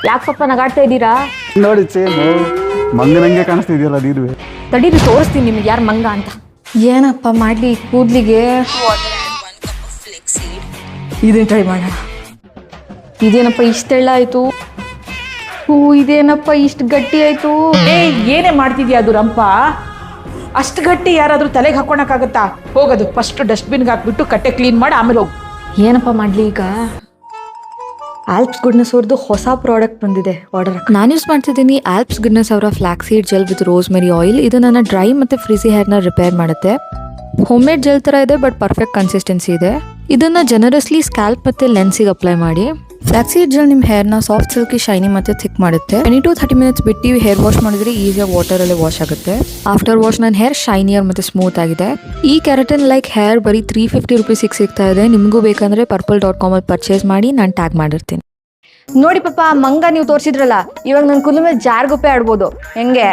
ಯಾಕೆ ಪಪ್ಪ ನಗಾಡ್ತಾ ಇದ್ದೀರಾ? ನೋಡಿ ಸೇಮು ಮಂಗನಂಗೆ ಕಾಣಿಸ್ತಿದ್ಯಲ್ಲ ನೀನು. ತಡೀರಿ ತೋರಿಸ್ತೀನಿ ನಿಮ್ಗೆ ಯಾರು ಮಂಗ ಅಂತ. ಏನಪ್ಪ ಮಾಡ್ಲಿ ಕೂದ್ಲಿಗೆ? ಇದೇ ಟ್ರೈ ಮಾಡೋಣ. ಇದೇನಪ್ಪ ಇಷ್ಟು ತೆಳ್ಳ ಆಯ್ತು? ಇದೇನಪ್ಪ ಇಷ್ಟು ಗಟ್ಟಿ ಆಯ್ತು? ಏನೇ ಮಾಡ್ತಿದ್ಯಾ ಅದು ರಂಪ? ಅಷ್ಟು ಗಟ್ಟಿ ಯಾರಾದ್ರೂ ತಲೆಗೆ ಹಾಕೊಳಕ್ಕಾಗತ್ತಾ? ಹೋಗೋದು ಫಸ್ಟ್ ಡಸ್ಟ್ಬಿನ್ಗೆ ಹಾಕ್ಬಿಟ್ಟು ಕಟ್ಟೆ ಕ್ಲೀನ್ ಮಾಡಿ ಆಮೇಲೆ ಹೋಗು. ಏನಪ್ಪ ಮಾಡ್ಲಿ ಈಗ? ಆಲ್ಪ್ಸ್ ಗುಡ್ನೆಸ್ ಅವ್ರದ್ದು ಹೊಸ ಪ್ರಾಡಕ್ಟ್ ಬಂದಿದೆ ಆರ್ಡರ್. ನಾನು ಯೂಸ್ ಮಾಡ್ತಿದ್ದೀನಿ ಆಲ್ಪ್ಸ್ ಗುಡ್ನೆಸ್ ಅವರ flax seed gel with rosemary oil. ಇದು ನನ್ನ ಡ್ರೈ ಮತ್ತು ಫ್ರಿಜಿ ಹೇರ್ನ ರಿಪೇರ್ ಮಾಡುತ್ತೆ. ಹೋಮ್ ಮೇಡ್ ಜೆಲ್ ಥರ ಇದೆ ಬಟ್ ಪರ್ಫೆಕ್ಟ್ ಕನ್ಸಿಸ್ಟೆನ್ಸಿ ಇದೆ. ಇದನ್ನು ಜನರಸ್ಲಿ ಸ್ಕ್ಯಾಲ್ಪ್ ಮತ್ತು ಲೆನ್ಸಿಗೆ ಅಪ್ಲೈ ಮಾಡಿ. ಫ್ಲಾಕ್ಸ್ ಸೀಡ್ ಜೆಲ್ ನಿಮ್ಮ ಹೇರ್ನ ಸಾಫ್ಟ್ ಸಿಲ್ಕಿ ಶೈನಿ ಮತ್ತು ಥಿಕ್ ಮಾಡುತ್ತೆ. 20 to 30 minutes ಬಿಟ್ಟು ಹೇರ್ ವಾಶ್ ಮಾಡಿದ್ರೆ ಈಸಿಯಾಗಿ ವಾಟರಲ್ಲಿ ವಾಶ್ ಆಗುತ್ತೆ. ಆಫ್ಟರ್ ವಾಶ್ ನನ್ನ ಹೇರ್ ಶೈನಿಯರ್ ಮತ್ತು ಸ್ಮೂತ್ ಆಗಿದೆ. ಈ ಕೆರಾಟಿನ್ ಲೈಕ್ ಹೇರ್ ಬರೀ 350 rupees ಸಿಗ್ತಾ ಇದೆ. ನಿಮಗೂ ಬೇಕಂದ್ರೆ purple.com ಅಲ್ಲಿ ಪರ್ಚೇಸ್ ಮಾಡಿ ನಾನು ಟ್ಯಾಗ್ ಮಾಡಿರ್ತೀನಿ. ನೋಡಿ ಪಾಪ ಮಂಗ ನೀವು ತೋರಿಸಿದ್ರಲ್ಲ, ಇವಾಗ ನನ್ನ ಕೂದಲ ಮೇಲೆ ಜಾರ್ಗುಪ್ಪೆ ಆಡ್ಬೋದು ಹೆಂಗೆ?